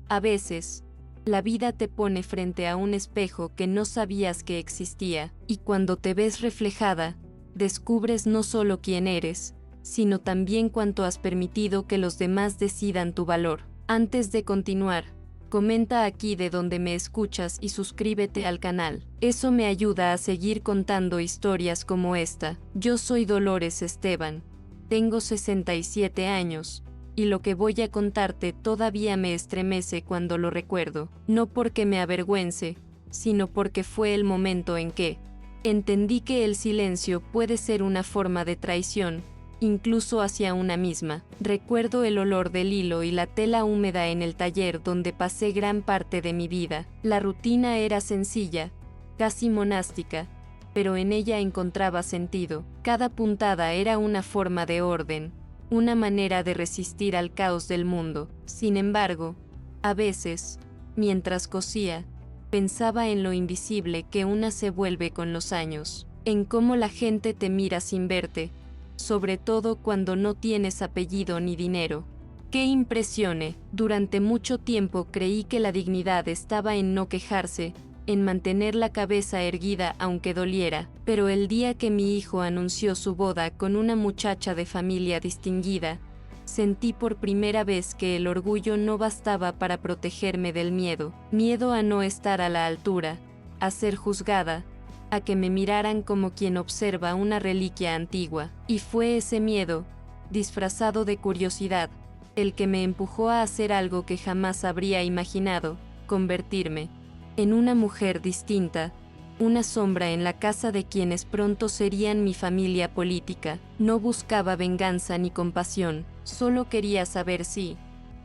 A veces, la vida te pone frente a un espejo que no sabías que existía, y cuando te ves reflejada, descubres no solo quién eres, sino también cuánto has permitido que los demás decidan tu valor. Antes de continuar, comenta aquí de donde me escuchas y suscríbete al canal. Eso me ayuda a seguir contando historias como esta. Yo soy Dolores Esteban. Tengo 67 años. Y lo que voy a contarte todavía me estremece cuando lo recuerdo, no porque me avergüence, sino porque fue el momento en que entendí que el silencio puede ser una forma de traición, incluso hacia una misma. Recuerdo el olor del hilo y la tela húmeda en el taller donde pasé gran parte de mi vida. La rutina era sencilla, casi monástica, pero en ella encontraba sentido. Cada puntada era una forma de orden, una manera de resistir al caos del mundo. Sin embargo, a veces, mientras cosía, pensaba en lo invisible que una se vuelve con los años, en cómo la gente te mira sin verte, sobre todo cuando no tienes apellido ni dinero. ¡Qué impresione! Durante mucho tiempo creí que la dignidad estaba en no quejarse, en mantener la cabeza erguida aunque doliera, pero el día que mi hijo anunció su boda con una muchacha de familia distinguida, sentí por primera vez que el orgullo no bastaba para protegerme del miedo. Miedo a no estar a la altura, a ser juzgada, a que me miraran como quien observa una reliquia antigua. Y fue ese miedo, disfrazado de curiosidad, el que me empujó a hacer algo que jamás habría imaginado: convertirme en una mujer distinta, una sombra en la casa de quienes pronto serían mi familia política. No buscaba venganza ni compasión, solo quería saber si,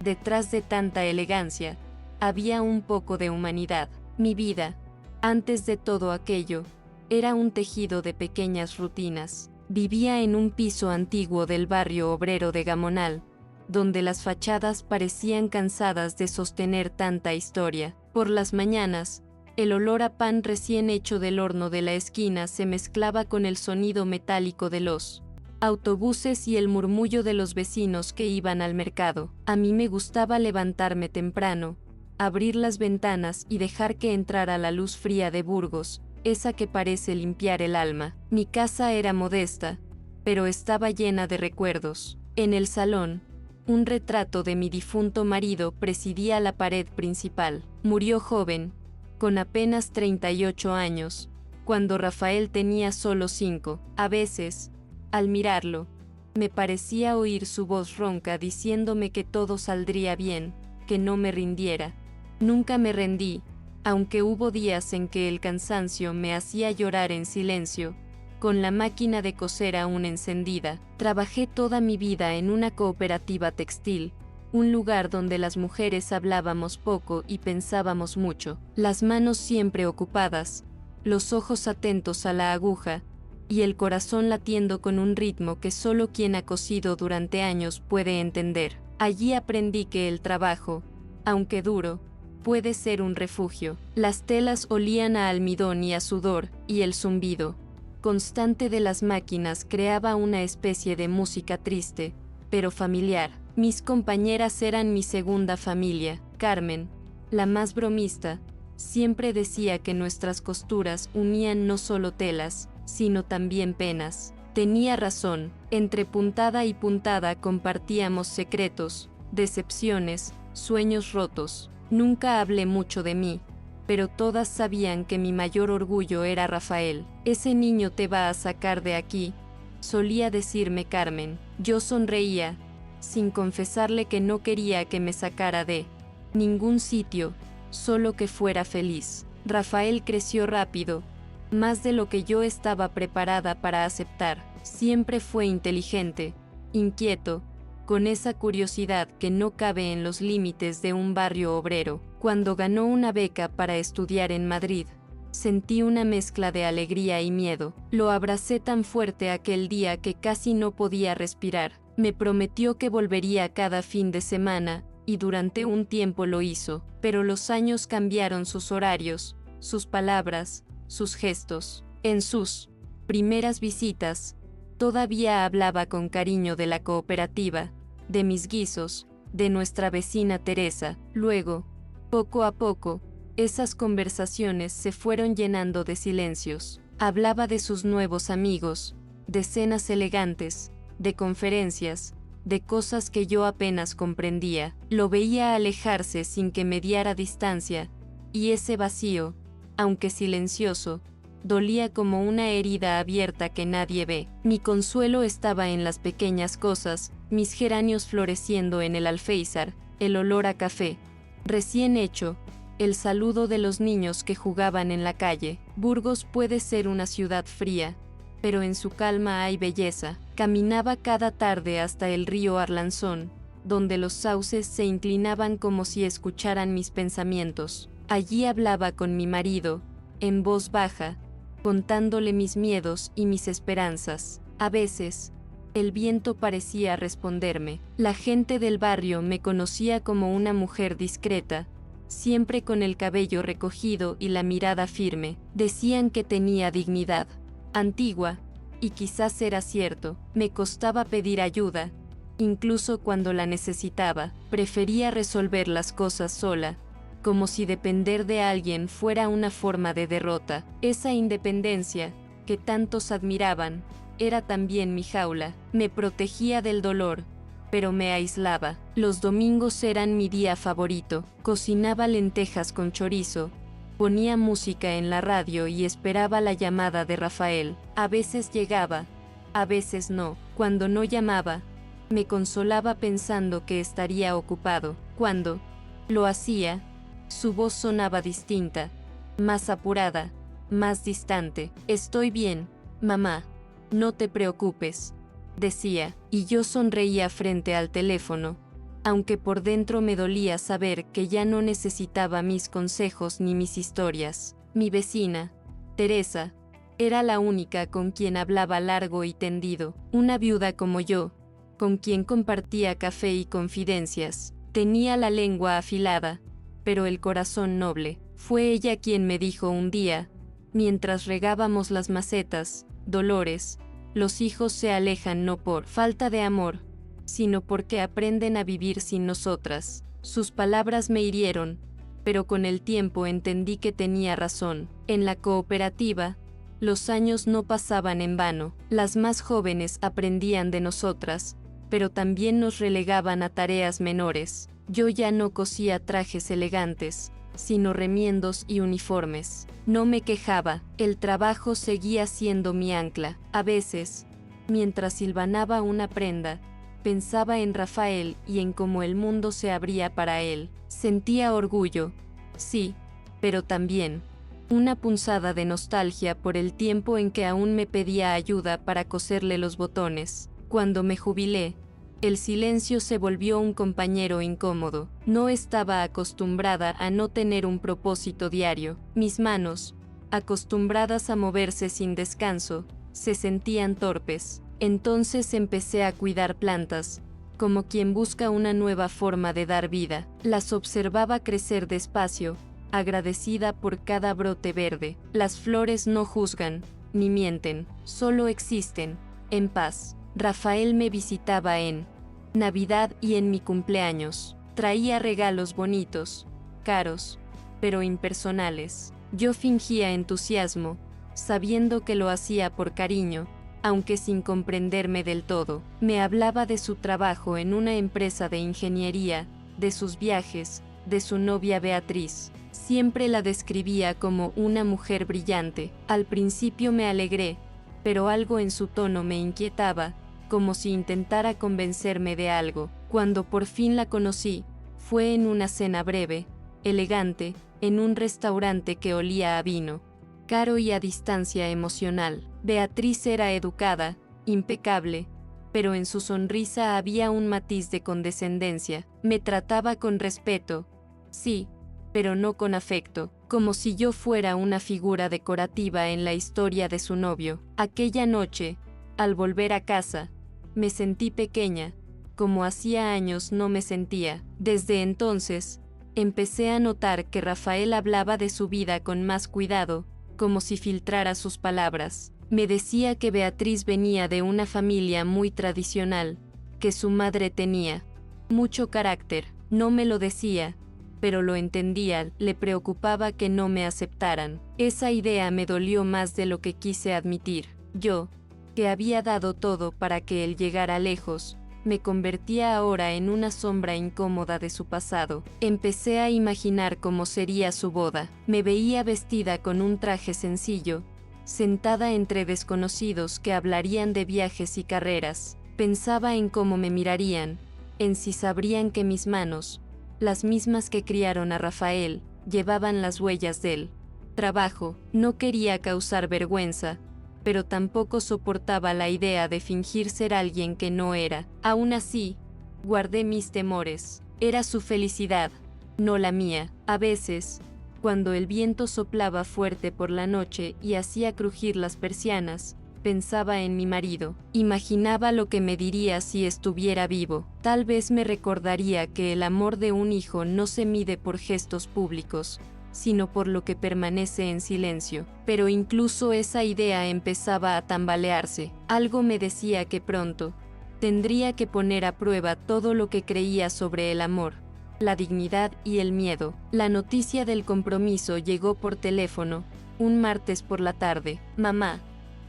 detrás de tanta elegancia, había un poco de humanidad. Mi vida, antes de todo aquello, era un tejido de pequeñas rutinas. Vivía en un piso antiguo del barrio obrero de Gamonal, donde las fachadas parecían cansadas de sostener tanta historia. Por las mañanas, el olor a pan recién hecho del horno de la esquina se mezclaba con el sonido metálico de los autobuses y el murmullo de los vecinos que iban al mercado. A mí me gustaba levantarme temprano, abrir las ventanas y dejar que entrara la luz fría de Burgos, esa que parece limpiar el alma. Mi casa era modesta, pero estaba llena de recuerdos. En el salón, un retrato de mi difunto marido presidía la pared principal. Murió joven, con apenas 38 años, cuando Rafael tenía solo 5. A veces, al mirarlo, me parecía oír su voz ronca diciéndome que todo saldría bien, que no me rindiera. Nunca me rendí, aunque hubo días en que el cansancio me hacía llorar en silencio, con la máquina de coser aún encendida. Trabajé toda mi vida en una cooperativa textil, un lugar donde las mujeres hablábamos poco y pensábamos mucho, las manos siempre ocupadas, los ojos atentos a la aguja, y el corazón latiendo con un ritmo que solo quien ha cosido durante años puede entender. Allí aprendí que el trabajo, aunque duro, puede ser un refugio. Las telas olían a almidón y a sudor, y el zumbido constante de las máquinas creaba una especie de música triste, pero familiar. Mis compañeras eran mi segunda familia. Carmen, la más bromista, siempre decía que nuestras costuras unían no solo telas, sino también penas. Tenía razón, entre puntada y puntada compartíamos secretos, decepciones, sueños rotos. Nunca hablé mucho de mí, pero todas sabían que mi mayor orgullo era Rafael. Ese niño te va a sacar de aquí, solía decirme Carmen. Yo sonreía, sin confesarle que no quería que me sacara de ningún sitio, solo que fuera feliz. Rafael creció rápido, más de lo que yo estaba preparada para aceptar. Siempre fue inteligente, inquieto, con esa curiosidad que no cabe en los límites de un barrio obrero. Cuando ganó una beca para estudiar en Madrid, sentí una mezcla de alegría y miedo. Lo abracé tan fuerte aquel día que casi no podía respirar. Me prometió que volvería cada fin de semana, y durante un tiempo lo hizo, pero los años cambiaron sus horarios, sus palabras, sus gestos. En sus primeras visitas, todavía hablaba con cariño de la cooperativa, de mis guisos, de nuestra vecina Teresa. Luego, Poco a poco, esas conversaciones se fueron llenando de silencios. Hablaba de sus nuevos amigos, de cenas elegantes, de conferencias, de cosas que yo apenas comprendía. Lo veía alejarse sin que mediara distancia, y ese vacío, aunque silencioso, dolía como una herida abierta que nadie ve. Mi consuelo estaba en las pequeñas cosas, mis geranios floreciendo en el alféizar, el olor a café recién hecho, el saludo de los niños que jugaban en la calle. Burgos puede ser una ciudad fría, pero en su calma hay belleza. Caminaba cada tarde hasta el río Arlanzón, donde los sauces se inclinaban como si escucharan mis pensamientos. Allí hablaba con mi marido, en voz baja, contándole mis miedos y mis esperanzas. A veces, el viento parecía responderme. La gente del barrio me conocía como una mujer discreta, siempre con el cabello recogido y la mirada firme. Decían que tenía dignidad, antigua, y quizás era cierto. Me costaba pedir ayuda, incluso cuando la necesitaba. Prefería resolver las cosas sola, como si depender de alguien fuera una forma de derrota. Esa independencia, que tantos admiraban, era también mi jaula. Me protegía del dolor, pero me aislaba. Los domingos eran mi día favorito. Cocinaba lentejas con chorizo, ponía música en la radio y esperaba la llamada de Rafael. A veces llegaba, a veces no. Cuando no llamaba, me consolaba pensando que estaría ocupado. Cuando lo hacía, su voz sonaba distinta, más apurada, más distante. «Estoy bien, mamá. No te preocupes», decía, y yo sonreía frente al teléfono, aunque por dentro me dolía saber que ya no necesitaba mis consejos ni mis historias. Mi vecina, Teresa, era la única con quien hablaba largo y tendido, una viuda como yo, con quien compartía café y confidencias. Tenía la lengua afilada, pero el corazón noble. Fue ella quien me dijo un día, mientras regábamos las macetas: «Dolores, los hijos se alejan no por falta de amor, sino porque aprenden a vivir sin nosotras». Sus palabras me hirieron, pero con el tiempo entendí que tenía razón. En la cooperativa, los años no pasaban en vano. Las más jóvenes aprendían de nosotras, pero también nos relegaban a tareas menores. Yo ya no cosía trajes elegantes, sino remiendos y uniformes. No me quejaba, el trabajo seguía siendo mi ancla. A veces, mientras hilvanaba una prenda, pensaba en Rafael y en cómo el mundo se abría para él. Sentía orgullo, sí, pero también una punzada de nostalgia por el tiempo en que aún me pedía ayuda para coserle los botones. Cuando me jubilé, el silencio se volvió un compañero incómodo. No estaba acostumbrada a no tener un propósito diario. Mis manos, acostumbradas a moverse sin descanso, se sentían torpes. Entonces empecé a cuidar plantas, como quien busca una nueva forma de dar vida. Las observaba crecer despacio, agradecida por cada brote verde. Las flores no juzgan, ni mienten, solo existen, en paz. Rafael me visitaba en Navidad y en mi cumpleaños. Traía regalos bonitos, caros, pero impersonales. Yo fingía entusiasmo, sabiendo que lo hacía por cariño, aunque sin comprenderme del todo. Me hablaba de su trabajo en una empresa de ingeniería, de sus viajes, de su novia Beatriz. Siempre la describía como una mujer brillante. Al principio me alegré, pero algo en su tono me inquietaba, como si intentara convencerme de algo. Cuando por fin la conocí, fue en una cena breve, elegante, en un restaurante que olía a vino, caro y a distancia emocional. Beatriz era educada, impecable, pero en su sonrisa había un matiz de condescendencia. Me trataba con respeto, sí, pero no con afecto, como si yo fuera una figura decorativa en la historia de su novio. Aquella noche, al volver a casa, me sentí pequeña, como hacía años no me sentía. Desde entonces, empecé a notar que Rafael hablaba de su vida con más cuidado, como si filtrara sus palabras. Me decía que Beatriz venía de una familia muy tradicional, que su madre tenía mucho carácter. No me lo decía, pero lo entendía, le preocupaba que no me aceptaran. Esa idea me dolió más de lo que quise admitir. Yo, que había dado todo para que él llegara lejos, me convertía ahora en una sombra incómoda de su pasado. Empecé a imaginar cómo sería su boda. Me veía vestida con un traje sencillo, sentada entre desconocidos que hablarían de viajes y carreras. Pensaba en cómo me mirarían, en si sabrían que mis manos, las mismas que criaron a Rafael, llevaban las huellas del trabajo. No quería causar vergüenza, pero tampoco soportaba la idea de fingir ser alguien que no era. Aún así, guardé mis temores. Era su felicidad, no la mía. A veces, cuando el viento soplaba fuerte por la noche y hacía crujir las persianas, pensaba en mi marido. Imaginaba lo que me diría si estuviera vivo. Tal vez me recordaría que el amor de un hijo no se mide por gestos públicos, sino por lo que permanece en silencio. Pero incluso esa idea empezaba a tambalearse. Algo me decía que pronto tendría que poner a prueba todo lo que creía sobre el amor, la dignidad y el miedo. La noticia del compromiso llegó por teléfono, un martes por la tarde. «Mamá,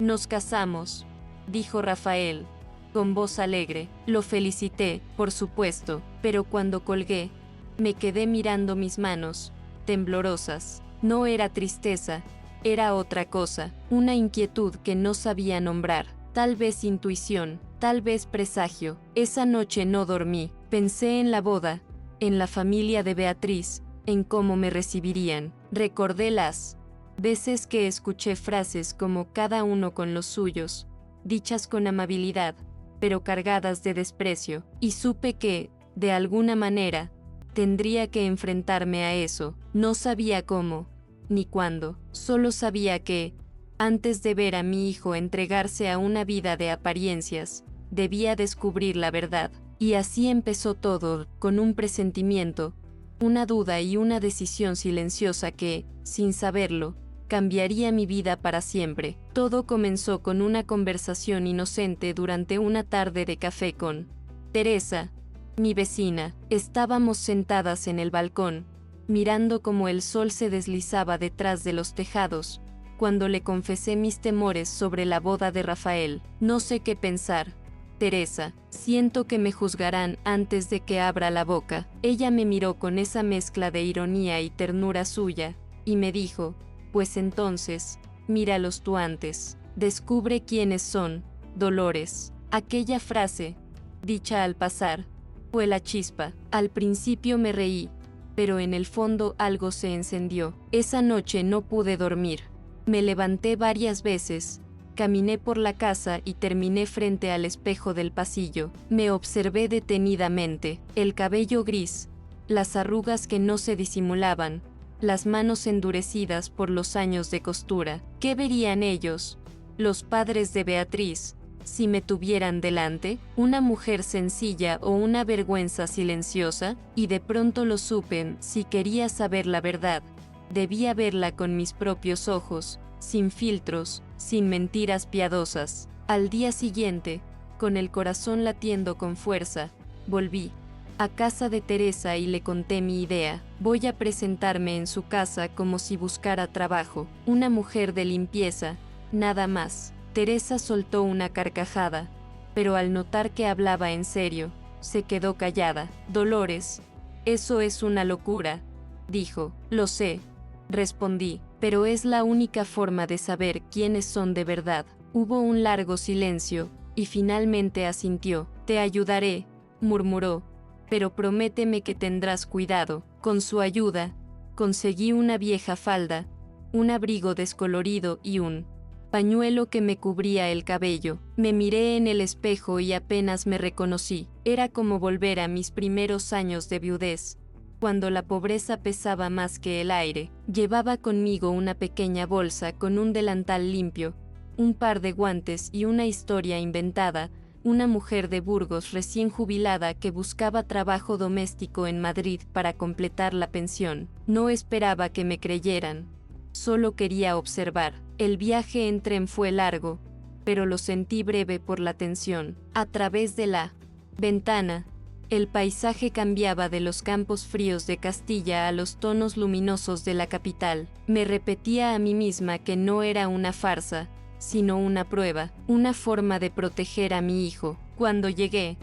nos casamos», dijo Rafael, con voz alegre. Lo felicité, por supuesto, pero cuando colgué, me quedé mirando mis manos, temblorosas. No era tristeza, era otra cosa, una inquietud que no sabía nombrar, tal vez intuición, tal vez presagio. Esa noche no dormí, pensé en la boda, en la familia de Beatriz, en cómo me recibirían. Recordé las veces que escuché frases como «cada uno con los suyos», dichas con amabilidad, pero cargadas de desprecio, y supe que, de alguna manera, tendría que enfrentarme a eso. No sabía cómo, ni cuándo, solo sabía que, antes de ver a mi hijo entregarse a una vida de apariencias, debía descubrir la verdad. Y así empezó todo, con un presentimiento, una duda y una decisión silenciosa que, sin saberlo, cambiaría mi vida para siempre. Todo comenzó con una conversación inocente durante una tarde de café con Teresa, mi vecina. Estábamos sentadas en el balcón, mirando cómo el sol se deslizaba detrás de los tejados, cuando le confesé mis temores sobre la boda de Rafael. «No sé qué pensar, Teresa, siento que me juzgarán antes de que abra la boca». Ella me miró con esa mezcla de ironía y ternura suya, y me dijo: «Pues entonces, míralos tú antes. Descubre quiénes son, Dolores». Aquella frase, dicha al pasar, fue la chispa. Al principio me reí, pero en el fondo algo se encendió. Esa noche no pude dormir. Me levanté varias veces, caminé por la casa y terminé frente al espejo del pasillo. Me observé detenidamente. El cabello gris, las arrugas que no se disimulaban, las manos endurecidas por los años de costura. ¿Qué verían ellos, los padres de Beatriz, si me tuvieran delante? ¿Una mujer sencilla o una vergüenza silenciosa? Y de pronto lo supe. Si quería saber la verdad, debía verla con mis propios ojos, sin filtros, sin mentiras piadosas. Al día siguiente, con el corazón latiendo con fuerza, volví a casa de Teresa y le conté mi idea. Voy a presentarme en su casa como si buscara trabajo. Una mujer de limpieza, nada más. Teresa soltó una carcajada, pero al notar que hablaba en serio, se quedó callada. «Dolores, eso es una locura», dijo. «Lo sé», respondí, «pero es la única forma de saber quiénes son de verdad». Hubo un largo silencio, y finalmente asintió. «Te ayudaré», murmuró, «pero prométeme que tendrás cuidado». Con su ayuda, conseguí una vieja falda, un abrigo descolorido y un pañuelo que me cubría el cabello. Me miré en el espejo y apenas me reconocí. Era como volver a mis primeros años de viudez, cuando la pobreza pesaba más que el aire. Llevaba conmigo una pequeña bolsa con un delantal limpio, un par de guantes y una historia inventada, una mujer de Burgos recién jubilada que buscaba trabajo doméstico en Madrid para completar la pensión. No esperaba que me creyeran, solo quería observar. El viaje en tren fue largo, pero lo sentí breve por la tensión. A través de la ventana, El paisaje cambiaba de los campos fríos de Castilla a los tonos luminosos de la capital. Me repetía a mí misma que no era una farsa, sino una prueba, una forma de proteger a mi hijo. Cuando llegué,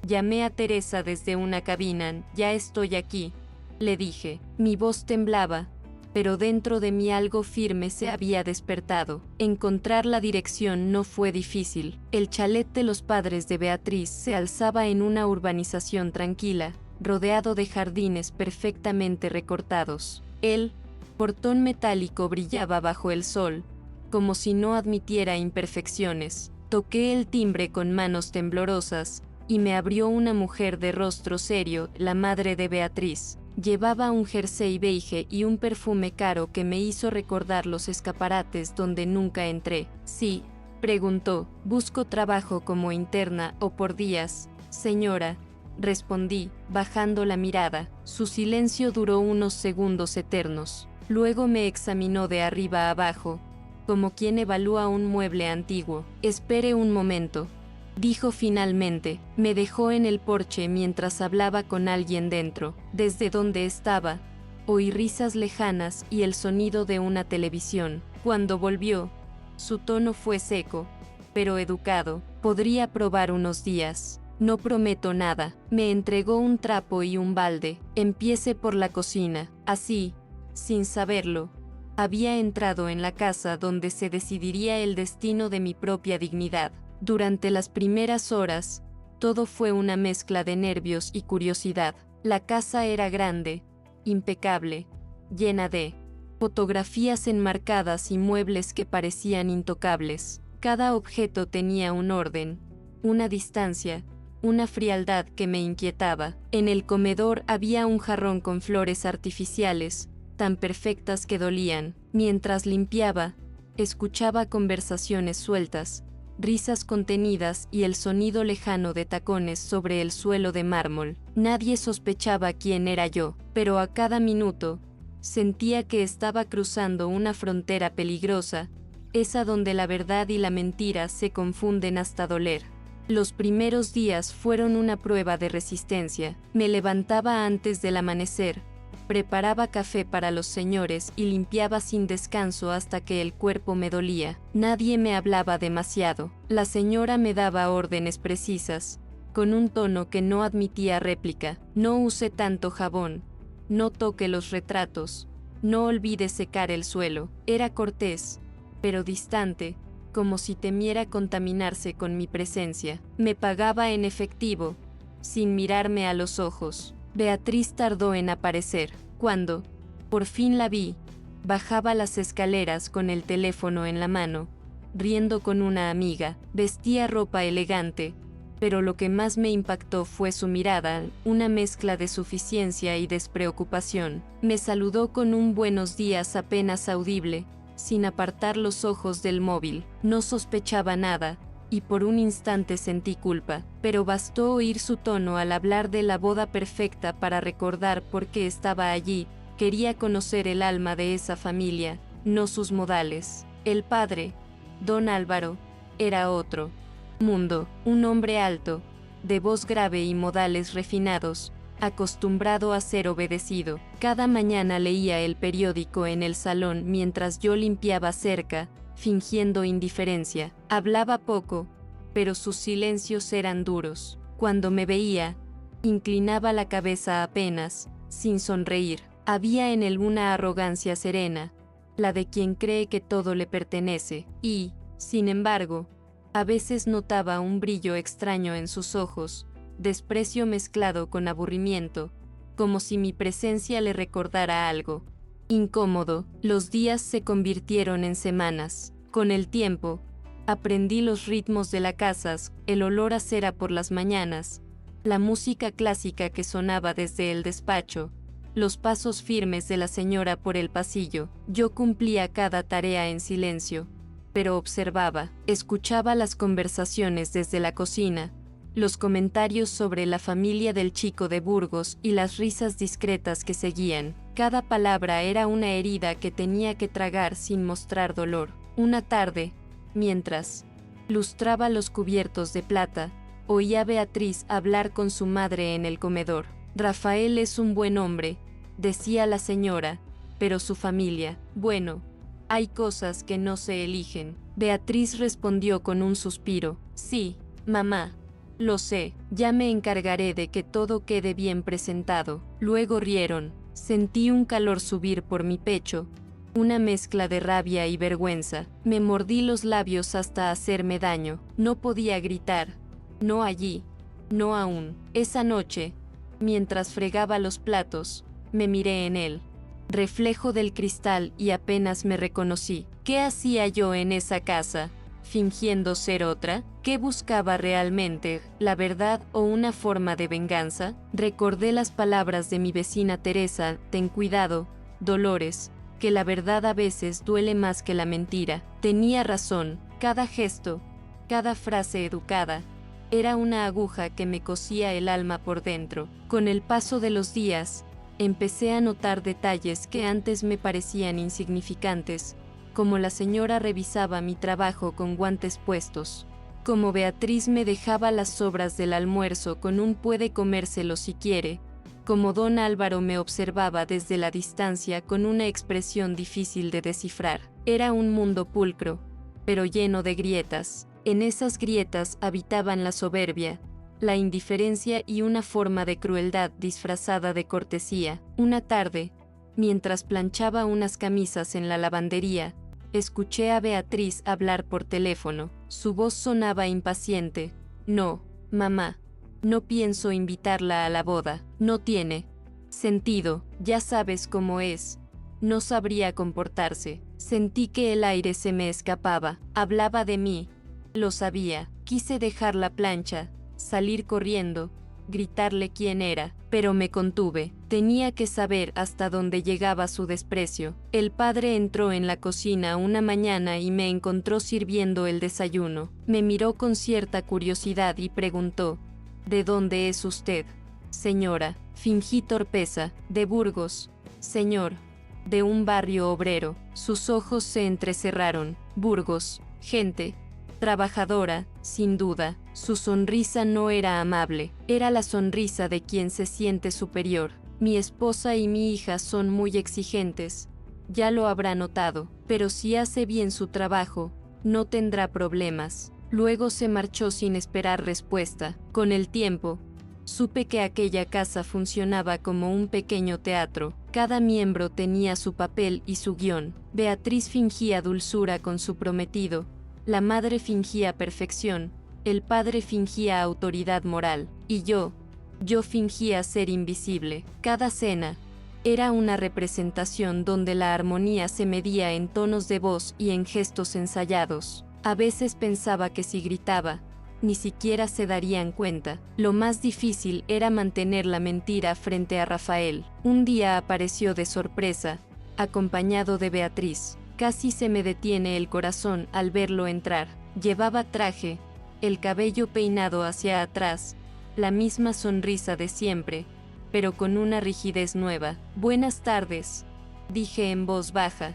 llamé a Teresa desde una cabina. «Ya estoy aquí», le dije. Mi voz temblaba, pero dentro de mí algo firme se había despertado. Encontrar la dirección no fue difícil. El chalet de los padres de Beatriz se alzaba en una urbanización tranquila, rodeado de jardines perfectamente recortados. El portón metálico brillaba bajo el sol, como si no admitiera imperfecciones. Toqué el timbre con manos temblorosas, y me abrió una mujer de rostro serio, la madre de Beatriz. Llevaba un jersey beige y un perfume caro que me hizo recordar los escaparates donde nunca entré. «Sí», preguntó, «busco trabajo como interna o por días, señora», respondí, bajando la mirada. Su silencio duró unos segundos eternos. Luego me examinó de arriba a abajo, como quien evalúa un mueble antiguo. «Espere un momento», dijo finalmente. Me dejó en el porche mientras hablaba con alguien dentro. Desde donde estaba, oí risas lejanas y el sonido de una televisión. Cuando volvió, su tono fue seco, pero educado. «Podría probar unos días. No prometo nada». Me entregó un trapo y un balde. «Empiece por la cocina». Así, sin saberlo, había entrado en la casa donde se decidiría el destino de mi propia dignidad. Durante las primeras horas, todo fue una mezcla de nervios y curiosidad. La casa era grande, impecable, llena de fotografías enmarcadas y muebles que parecían intocables. Cada objeto tenía un orden, una distancia, una frialdad que me inquietaba. En el comedor había un jarrón con flores artificiales, tan perfectas que dolían. Mientras limpiaba, escuchaba conversaciones sueltas, risas contenidas y el sonido lejano de tacones sobre el suelo de mármol. Nadie sospechaba quién era yo, pero a cada minuto sentía que estaba cruzando una frontera peligrosa, esa donde la verdad y la mentira se confunden hasta doler. Los primeros días fueron una prueba de resistencia. Me levantaba antes del amanecer, preparaba café para los señores y limpiaba sin descanso hasta que el cuerpo me dolía. Nadie me hablaba demasiado. La señora me daba órdenes precisas, con un tono que no admitía réplica. «No use tanto jabón. No toque los retratos. No olvide secar el suelo». Era cortés, pero distante, como si temiera contaminarse con mi presencia. Me pagaba en efectivo, sin mirarme a los ojos. Beatriz tardó en aparecer. Cuando, por fin la vi, bajaba las escaleras con el teléfono en la mano, riendo con una amiga. Vestía ropa elegante, pero lo que más me impactó fue su mirada, una mezcla de suficiencia y despreocupación. Me saludó con un buenos días apenas audible, sin apartar los ojos del móvil. No sospechaba nada, y por un instante sentí culpa, pero bastó oír su tono al hablar de la boda perfecta para recordar por qué estaba allí. Quería conocer el alma de esa familia, no sus modales. El padre, don Álvaro, era otro mundo, un hombre alto, de voz grave y modales refinados, acostumbrado a ser obedecido. Cada mañana leía el periódico en el salón mientras yo limpiaba cerca, fingiendo indiferencia. Hablaba poco, pero sus silencios eran duros. Cuando me veía, inclinaba la cabeza apenas, sin sonreír. Había en él una arrogancia serena, la de quien cree que todo le pertenece, y, sin embargo, a veces notaba un brillo extraño en sus ojos, desprecio mezclado con aburrimiento, como si mi presencia le recordara algo incómodo. Los días se convirtieron en semanas. Con el tiempo, aprendí los ritmos de la casa, el olor a cera por las mañanas, la música clásica que sonaba desde el despacho, los pasos firmes de la señora por el pasillo. Yo cumplía cada tarea en silencio, pero observaba, escuchaba las conversaciones desde la cocina, los comentarios sobre la familia del chico de Burgos y las risas discretas que seguían. Cada palabra era una herida que tenía que tragar sin mostrar dolor. Una tarde, mientras lustraba los cubiertos de plata, Oí a Beatriz hablar con su madre en el comedor. Rafael es un buen hombre, decía la señora, pero su familia, bueno, hay cosas que no se eligen. Beatriz respondió con un suspiro. Sí, mamá. Lo sé, ya me encargaré de que todo quede bien presentado. Luego rieron. Sentí un calor subir por mi pecho, una mezcla de rabia y vergüenza. Me mordí los labios hasta hacerme daño. No podía gritar. No allí. No aún. Esa noche, mientras fregaba los platos, me miré en él. Reflejo del cristal y apenas me reconocí. ¿Qué hacía yo en esa casa? ¿Fingiendo ser otra? ¿Qué buscaba realmente? ¿La verdad o una forma de venganza? Recordé las palabras de mi vecina Teresa: ten cuidado, Dolores, que la verdad a veces duele más que la mentira. Tenía razón, cada gesto, cada frase educada, era una aguja que me cosía el alma por dentro. Con el paso de los días, empecé a notar detalles que antes me parecían insignificantes, como la señora revisaba mi trabajo con guantes puestos, como Beatriz me dejaba las sobras del almuerzo con un puede comérselo si quiere, como don Álvaro me observaba desde la distancia con una expresión difícil de descifrar. Era un mundo pulcro, pero lleno de grietas. En esas grietas habitaban la soberbia, la indiferencia y una forma de crueldad disfrazada de cortesía. Una tarde, mientras planchaba unas camisas en la lavandería, escuché a Beatriz hablar por teléfono. Su voz sonaba impaciente. No, mamá, no pienso invitarla a la boda. No tiene sentido, ya sabes cómo es. No sabría comportarse. Sentí que el aire se me escapaba. Hablaba de mí. Lo sabía. Quise dejar la plancha, salir corriendo, gritarle quién era, pero me contuve. Tenía que saber hasta dónde llegaba su desprecio. El padre entró en la cocina una mañana y me encontró sirviendo el desayuno. Me miró con cierta curiosidad y preguntó: ¿de dónde es usted, señora? Fingí torpeza. De Burgos, señor. De un barrio obrero. Sus ojos se entrecerraron. Burgos, gente trabajadora, sin duda. Su sonrisa no era amable, era la sonrisa de quien se siente superior. Mi esposa y mi hija son muy exigentes, ya lo habrá notado, pero si hace bien su trabajo, no tendrá problemas. Luego se marchó sin esperar respuesta. Con el tiempo, supe que aquella casa funcionaba como un pequeño teatro. Cada miembro tenía su papel y su guión. Beatriz fingía dulzura con su prometido, la madre fingía perfección, el padre fingía autoridad moral, y yo fingía ser invisible. Cada cena era una representación donde la armonía se medía en tonos de voz y en gestos ensayados. A veces pensaba que si gritaba, ni siquiera se darían cuenta. Lo más difícil era mantener la mentira frente a Rafael. Un día apareció de sorpresa, acompañado de Beatriz. Casi se me detiene el corazón al verlo entrar. Llevaba traje, el cabello peinado hacia atrás, la misma sonrisa de siempre, pero con una rigidez nueva. Buenas tardes, dije en voz baja,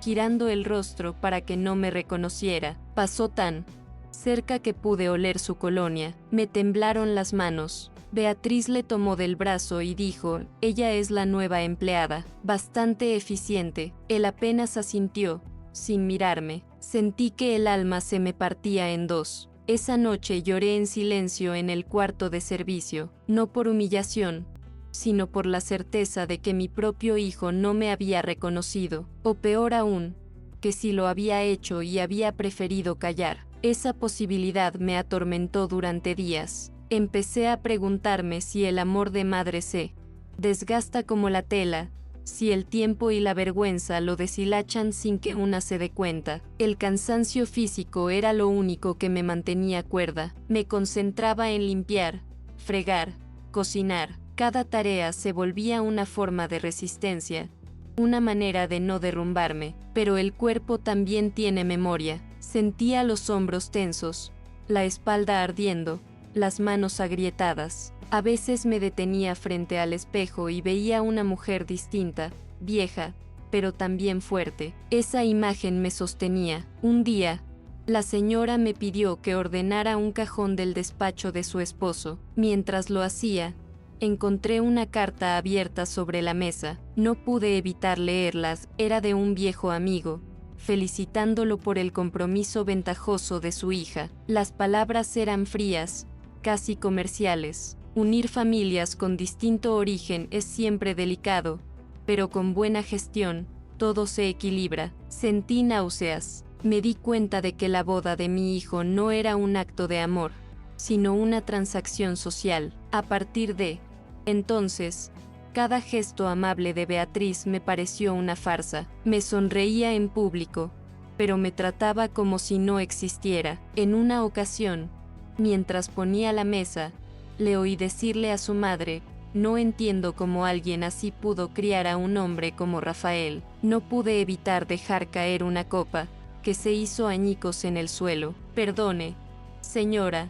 girando el rostro para que no me reconociera. Pasó tan cerca que pude oler su colonia. Me temblaron las manos. Beatriz le tomó del brazo y dijo: ella es la nueva empleada, bastante eficiente. Él apenas asintió, sin mirarme. Sentí que el alma se me partía en dos. Esa noche lloré en silencio en el cuarto de servicio, no por humillación, sino por la certeza de que mi propio hijo no me había reconocido, o peor aún, que sí lo había hecho y había preferido callar. Esa posibilidad me atormentó durante días. Empecé a preguntarme si el amor de madre se desgasta como la tela, si el tiempo y la vergüenza lo deshilachan sin que una se dé cuenta. El cansancio físico era lo único que me mantenía cuerda. Me concentraba en limpiar, fregar, cocinar. Cada tarea se volvía una forma de resistencia, una manera de no derrumbarme. Pero el cuerpo también tiene memoria. Sentía los hombros tensos, la espalda ardiendo, las manos agrietadas. A veces me detenía frente al espejo y veía una mujer distinta, vieja, pero también fuerte. Esa imagen me sostenía. Un día, La señora me pidió que ordenara un cajón del despacho de su esposo. Mientras lo hacía, encontré una carta abierta sobre la mesa. No pude evitar leerlas, era de un viejo amigo, felicitándolo por el compromiso ventajoso de su hija. Las palabras eran frías, casi comerciales. Unir familias con distinto origen es siempre delicado, pero con buena gestión, todo se equilibra. Sentí náuseas. Me di cuenta de que la boda de mi hijo no era un acto de amor, sino una transacción social. A partir de entonces, cada gesto amable de Beatriz me pareció una farsa. Me sonreía en público, pero me trataba como si no existiera. En una ocasión, mientras ponía la mesa, le oí decirle a su madre: no entiendo cómo alguien así pudo criar a un hombre como Rafael. No pude evitar dejar caer una copa, que se hizo añicos en el suelo. Perdone, señora,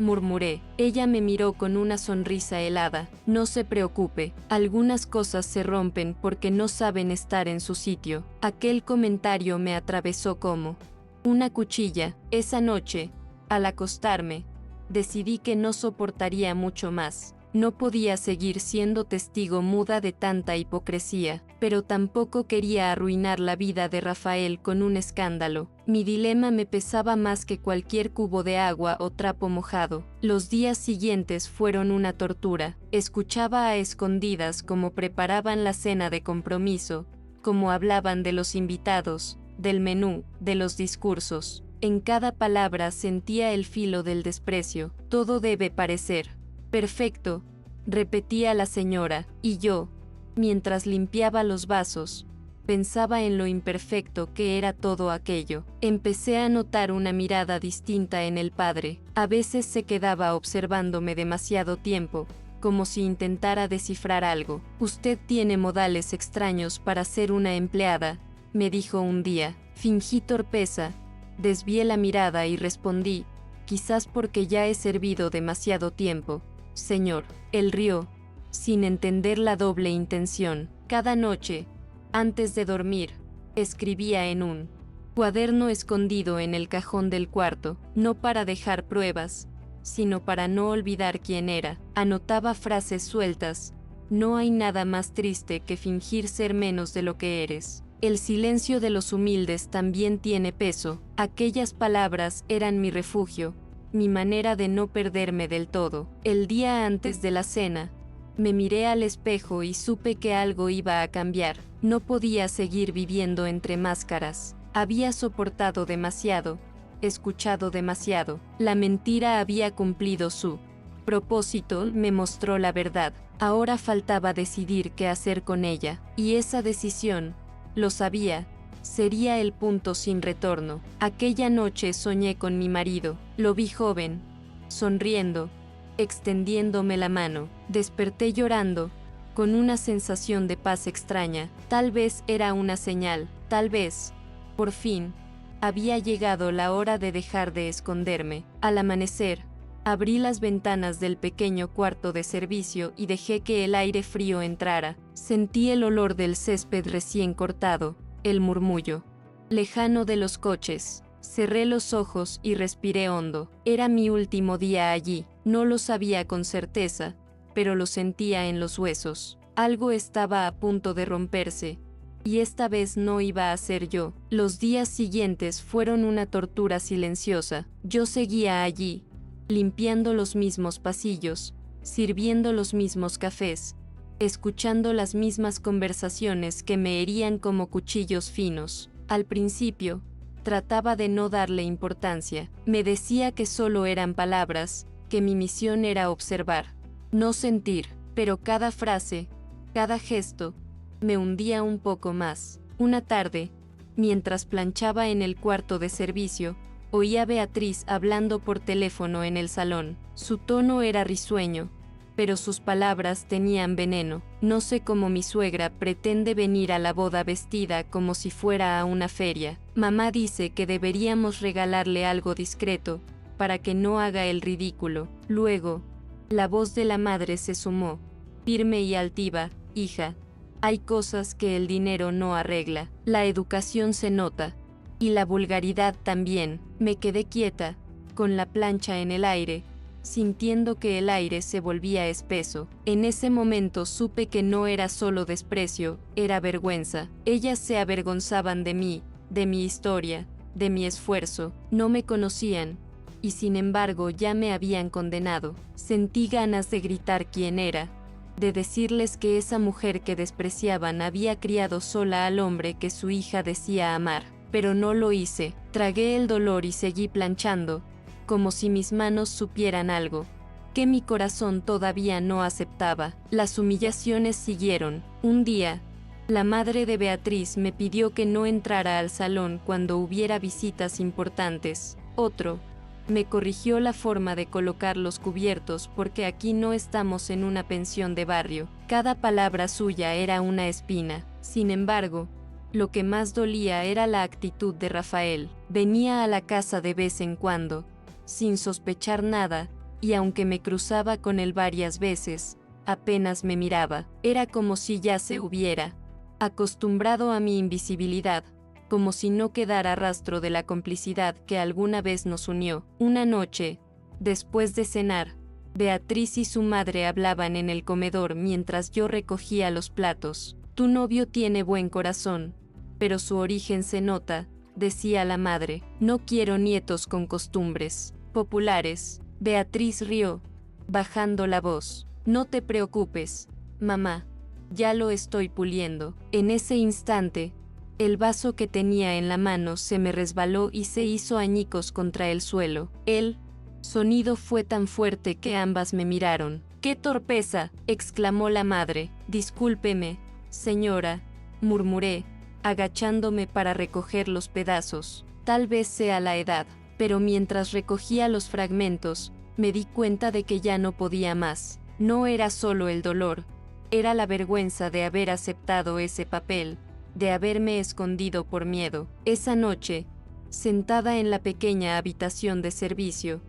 murmuré. Ella me miró con una sonrisa helada. No se preocupe, algunas cosas se rompen porque no saben estar en su sitio. Aquel comentario me atravesó como una cuchilla. Esa noche, al acostarme, decidí que no soportaría mucho más. No podía seguir siendo testigo muda de tanta hipocresía, pero tampoco quería arruinar la vida de Rafael con un escándalo. Mi dilema me pesaba más que cualquier cubo de agua o trapo mojado. Los días siguientes fueron una tortura. Escuchaba a escondidas cómo preparaban la cena de compromiso, cómo hablaban de los invitados, del menú, de los discursos. En cada palabra sentía el filo del desprecio. Todo debe parecer perfecto, repetía la señora, y yo, mientras limpiaba los vasos, pensaba en lo imperfecto que era todo aquello. Empecé a notar una mirada distinta en el padre. A veces se quedaba observándome demasiado tiempo, como si intentara descifrar algo. Usted tiene modales extraños para ser una empleada, me dijo un día. Fingí torpeza, desvié la mirada y respondí: quizás porque ya he servido demasiado tiempo, señor. Él rió, sin entender la doble intención. Cada noche, antes de dormir, escribía en un cuaderno escondido en el cajón del cuarto, no para dejar pruebas, sino para no olvidar quién era. Anotaba frases sueltas: no hay nada más triste que fingir ser menos de lo que eres. El silencio de los humildes también tiene peso. Aquellas palabras eran mi refugio, mi manera de no perderme del todo. El día antes de la cena, me miré al espejo y supe que algo iba a cambiar. No podía seguir viviendo entre máscaras. Había soportado demasiado, escuchado demasiado. La mentira había cumplido su propósito, me mostró la verdad. Ahora faltaba decidir qué hacer con ella, y esa decisión, lo sabía, sería el punto sin retorno. Aquella noche soñé con mi marido. Lo vi joven, sonriendo, extendiéndome la mano. Desperté llorando, con una sensación de paz extraña. Tal vez era una señal, tal vez, por fin, había llegado la hora de dejar de esconderme. Al amanecer, abrí las ventanas del pequeño cuarto de servicio y dejé que el aire frío entrara. Sentí el olor del césped recién cortado, el murmullo lejano de los coches. Cerré los ojos y respiré hondo. Era mi último día allí. No lo sabía con certeza, pero lo sentía en los huesos. Algo estaba a punto de romperse, y esta vez no iba a ser yo. Los días siguientes fueron una tortura silenciosa. Yo seguía allí, limpiando los mismos pasillos, sirviendo los mismos cafés, escuchando las mismas conversaciones que me herían como cuchillos finos. Al principio, trataba de no darle importancia. Me decía que solo eran palabras, que mi misión era observar, no sentir, pero cada frase, cada gesto, me hundía un poco más. Una tarde, mientras planchaba en el cuarto de servicio, oí a Beatriz hablando por teléfono en el salón. Su tono era risueño, pero sus palabras tenían veneno. No sé cómo mi suegra pretende venir a la boda vestida como si fuera a una feria. Mamá dice que deberíamos regalarle algo discreto, para que no haga el ridículo. Luego, la voz de la madre se sumó, firme y altiva: hija, hay cosas que el dinero no arregla. La educación se nota, Y la vulgaridad también. Me quedé quieta, con la plancha en el aire, sintiendo que el aire se volvía espeso. En ese momento supe que no era solo desprecio, era vergüenza. Ellas se avergonzaban de mí, de mi historia, de mi esfuerzo. No me conocían, y sin embargo ya me habían condenado. Sentí ganas de gritar quién era, de decirles que esa mujer que despreciaban había criado sola al hombre que su hija decía amar. Pero no lo hice. Tragué el dolor y seguí planchando, como si mis manos supieran algo, que mi corazón todavía no aceptaba. Las humillaciones siguieron. Un día, la madre de Beatriz me pidió que no entrara al salón cuando hubiera visitas importantes. Otro, me corrigió la forma de colocar los cubiertos porque aquí no estamos en una pensión de barrio. Cada palabra suya era una espina. Sin embargo, lo que más dolía era la actitud de Rafael. Venía a la casa de vez en cuando, sin sospechar nada, y aunque me cruzaba con él varias veces, apenas me miraba. Era como si ya se hubiera acostumbrado a mi invisibilidad, como si no quedara rastro de la complicidad que alguna vez nos unió. Una noche, después de cenar, Beatriz y su madre hablaban en el comedor mientras yo recogía los platos. Tu novio tiene buen corazón, pero su origen se nota, decía la madre. No quiero nietos con costumbres populares. Beatriz rió, bajando la voz. No te preocupes, mamá, ya lo estoy puliendo. En ese instante, el vaso que tenía en la mano se me resbaló y se hizo añicos contra el suelo. El sonido fue tan fuerte que ambas me miraron. ¡Qué torpeza!, exclamó la madre. Discúlpeme, señora, murmuré, agachándome para recoger los pedazos. Tal vez sea la edad, pero mientras recogía los fragmentos, me di cuenta de que ya no podía más. No era solo el dolor, era la vergüenza de haber aceptado ese papel, de haberme escondido por miedo. Esa noche, sentada en la pequeña habitación de servicio,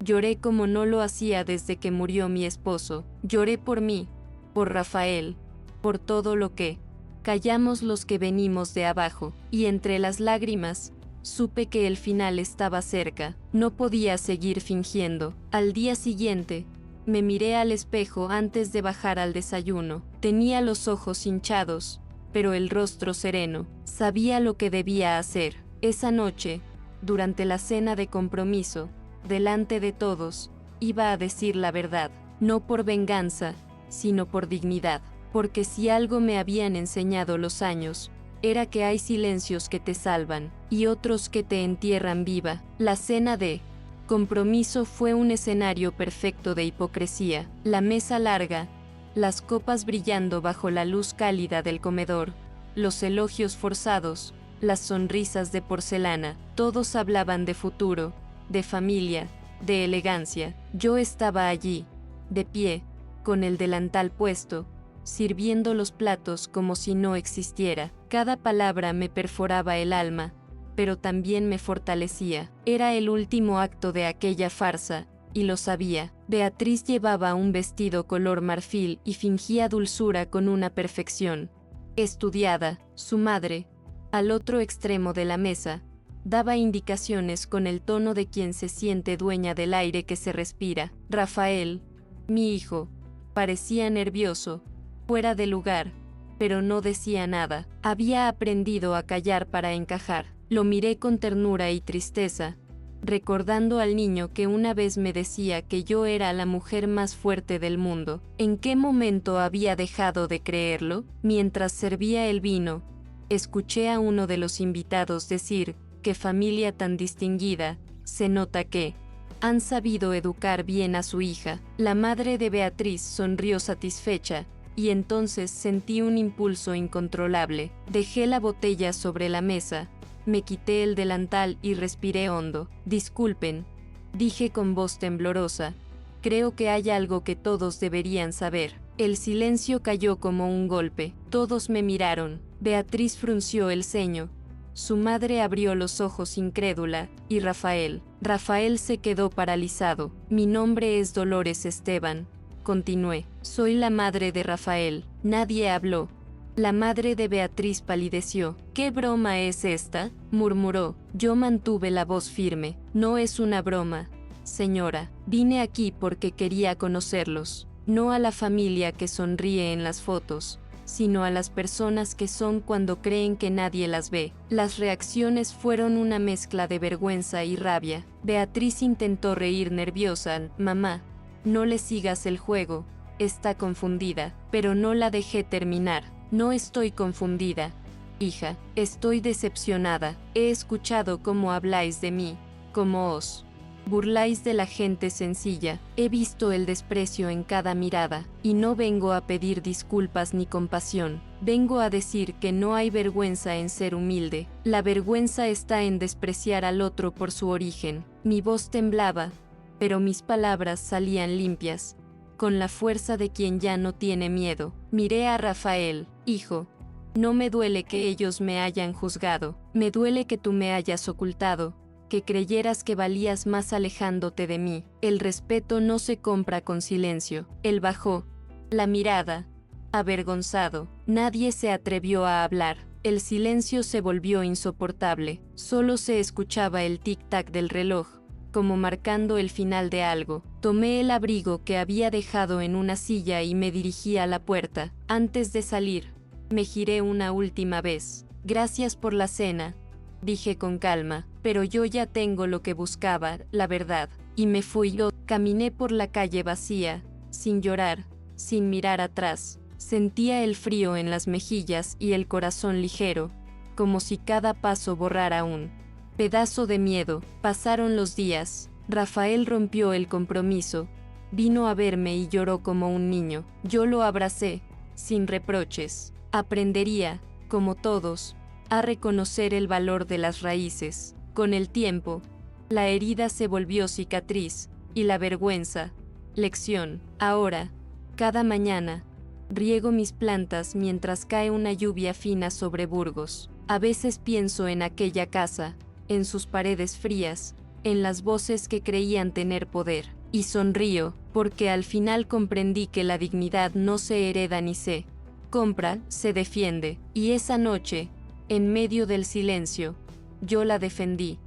lloré como no lo hacía desde que murió mi esposo. Lloré por mí, por Rafael, por todo lo que callamos los que venimos de abajo, y entre las lágrimas, supe que el final estaba cerca. No podía seguir fingiendo. Al día siguiente, me miré al espejo antes de bajar al desayuno. Tenía los ojos hinchados, pero el rostro sereno. Sabía lo que debía hacer. Esa noche, durante la cena de compromiso, delante de todos, iba a decir la verdad, no por venganza, sino por dignidad. Porque si algo me habían enseñado los años, era que hay silencios que te salvan, y otros que te entierran viva. La cena de compromiso fue un escenario perfecto de hipocresía. La mesa larga, las copas brillando bajo la luz cálida del comedor, los elogios forzados, las sonrisas de porcelana, todos hablaban de futuro, de familia, de elegancia. Yo estaba allí, de pie, con el delantal puesto, sirviendo los platos como si no existiera. Cada palabra me perforaba el alma, pero también me fortalecía. Era el último acto de aquella farsa, y lo sabía. Beatriz llevaba un vestido color marfil y fingía dulzura con una perfección estudiada. Su madre, al otro extremo de la mesa, daba indicaciones con el tono de quien se siente dueña del aire que se respira. Rafael, mi hijo, parecía nervioso, fuera de lugar, pero no decía nada. Había aprendido a callar para encajar. Lo miré con ternura y tristeza, recordando al niño que una vez me decía que yo era la mujer más fuerte del mundo. ¿En qué momento había dejado de creerlo? Mientras servía el vino, escuché a uno de los invitados decir, qué familia tan distinguida, se nota que han sabido educar bien a su hija. La madre de Beatriz sonrió satisfecha, y entonces sentí un impulso incontrolable. Dejé la botella sobre la mesa, me quité el delantal y respiré hondo. Disculpen, dije con voz temblorosa, creo que hay algo que todos deberían saber. El silencio cayó como un golpe. Todos me miraron. Beatriz frunció el ceño. Su madre abrió los ojos incrédula, y Rafael se quedó paralizado. Mi nombre es Dolores Esteban, continué. Soy la madre de Rafael. Nadie habló. La madre de Beatriz palideció. ¿Qué broma es esta?, murmuró. Yo mantuve la voz firme. No es una broma, señora. Vine aquí porque quería conocerlos. No a la familia que sonríe en las fotos, sino a las personas que son cuando creen que nadie las ve. Las reacciones fueron una mezcla de vergüenza y rabia. Beatriz intentó reír nerviosa. Mamá, no le sigas el juego. Está confundida, pero no la dejé terminar. No estoy confundida, hija, estoy decepcionada. He escuchado cómo habláis de mí, cómo os burláis de la gente sencilla. He visto el desprecio en cada mirada, y no vengo a pedir disculpas ni compasión. Vengo a decir que no hay vergüenza en ser humilde. La vergüenza está en despreciar al otro por su origen. Mi voz temblaba, pero mis palabras salían limpias, con la fuerza de quien ya no tiene miedo. Miré a Rafael. Hijo, no me duele que ellos me hayan juzgado, me duele que tú me hayas ocultado, que creyeras que valías más alejándote de mí. El respeto no se compra con silencio. Él bajó la mirada, avergonzado. Nadie se atrevió a hablar. El silencio se volvió insoportable. Solo se escuchaba el tic-tac del reloj, como marcando el final de algo. Tomé el abrigo que había dejado en una silla y me dirigí a la puerta. Antes de salir, me giré una última vez. Gracias por la cena, dije con calma, pero yo ya tengo lo que buscaba, la verdad. Y me fui. Yo caminé por la calle vacía, sin llorar, sin mirar atrás. Sentía el frío en las mejillas y el corazón ligero, como si cada paso borrara un pedazo de miedo. Pasaron los días. Rafael rompió el compromiso. Vino a verme y lloró como un niño. Yo lo abracé, sin reproches. Aprendería, como todos, a reconocer el valor de las raíces. Con el tiempo, la herida se volvió cicatriz, y la vergüenza, lección. Ahora, cada mañana, riego mis plantas mientras cae una lluvia fina sobre Burgos. A veces pienso en aquella casa, en sus paredes frías, en las voces que creían tener poder, y sonrío, porque al final comprendí que la dignidad no se hereda ni se compra, se defiende. Y esa noche, en medio del silencio, yo la defendí.